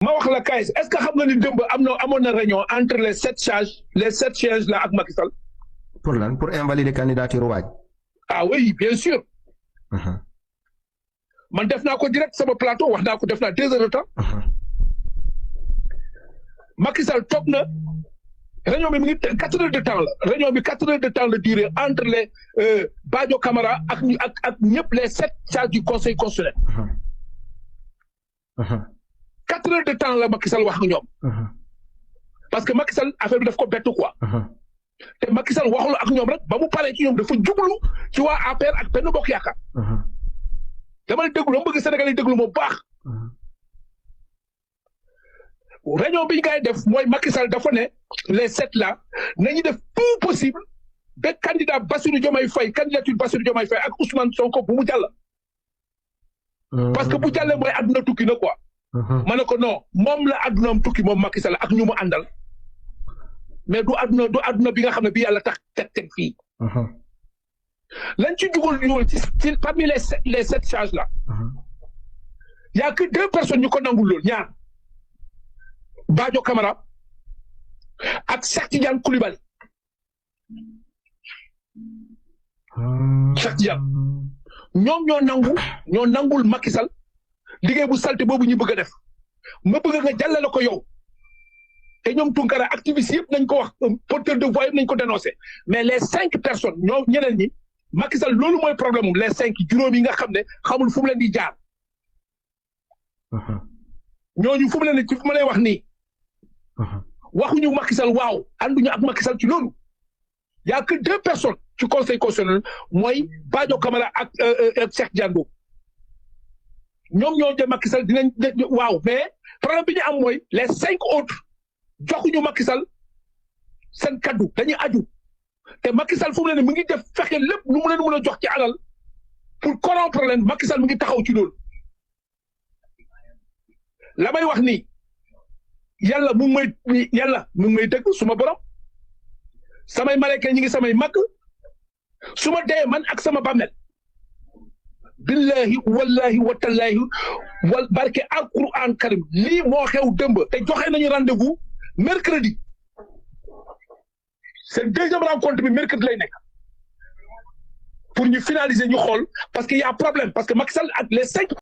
ma wax la Kayz est-ce que xam nga ni démb amoon na réunion entre les 7 sièges là ak Macky Sall. pour lan pour invalider candidature waaj. ah oui bien sûr. man def naa ko direct sama plateau wax naa ko def naa 2 heures de temps. Macky Sall toog na réunion bi mi ngi 4 heures de temps la réunion bi 4 heures de temps la durée entre les Badio Camara ak ñëpp les 7 sages du conseil constitutionnel. 4 heures de temps la Macky Sall wax ak ñoom. parce que Macky Sall affaire bi daf ko bett quoi. te Macky Sall waxul ak ñoom rek ba mu paree ci ñoom dafa jublu ci waa APR ak Benno Bokk Yaakaar. dama la déglu ma bëgg Sénégal yi déglu ma baax. réunion bi ñu koy def mooy Macky Sall dafa ne les 7 là nañu def tout possible ba candidat Bassirou Diomaye Faye candidature Bassirou Diomaye Faye ak Ousmane Sonko bu mu jàll. parce que bu jàllee mooy àdduna tukki na quoi. ma ne ko non moom la àddunaam tukki moom Macky Sall ak ñu mu àndal mais du àdduna bi nga xam ne bi yàlla tax teg fii. lañ ci dugal ci parmi les 7 charges là. y a que 2 personnes ñu ko nangul lool ñaar. Badio Camara ak Cheikh Tidiane Koulibaly. Cheikh Tidiane ñoom ñoo nangul Macky Sall liggéey bu salte boobu ñu bëgg a def ma bëgg nga jàllale ko yow te ñoom Tunkara activiste yëpp nañ ko wax porteur de voix yëpp nañ ko dénoncé mais les 5 personnes ñoo ñeneen ñi Macky Sall loolu mooy problème les 5 juróom yi nga xam ne xamul fu mu leen di jaar. ñooñu fu mu leen ci fu ma lay wax nii. waxuñu Macky Sall waaw ànduñu ak Macky Sall ci loolu. y a que 2 personnes ci conseil constitutionnel mooy Badio Camara ak Cheikh Diando ñoom ñoo jëm Macky Sall dinañ waaw mais problème bi ñu am mooy les 5 autres joxuñu Macky Sall seen kaddu dañuy aju te Macky Sall fu mu ne mu ngi def fexe lépp lu mu leen mën a jox ci alal pour corrompre leen Macky Sall mu ngi taxaw ci loolu. la may wax nii yàlla mu ngi may dëgg suma borom samay malayka ñi ngi samay mag su ma dee man ak sama bàmmeel billahi wallahi watallahi wal barke alquran karim lii moo xew dëmb te joxe nañu rendez-vous mercredi seen 2e rencontre bi mercredi lay nekk pour ñu finaliser ñu xool parce que y a problème parce que Macky Sall ak les 5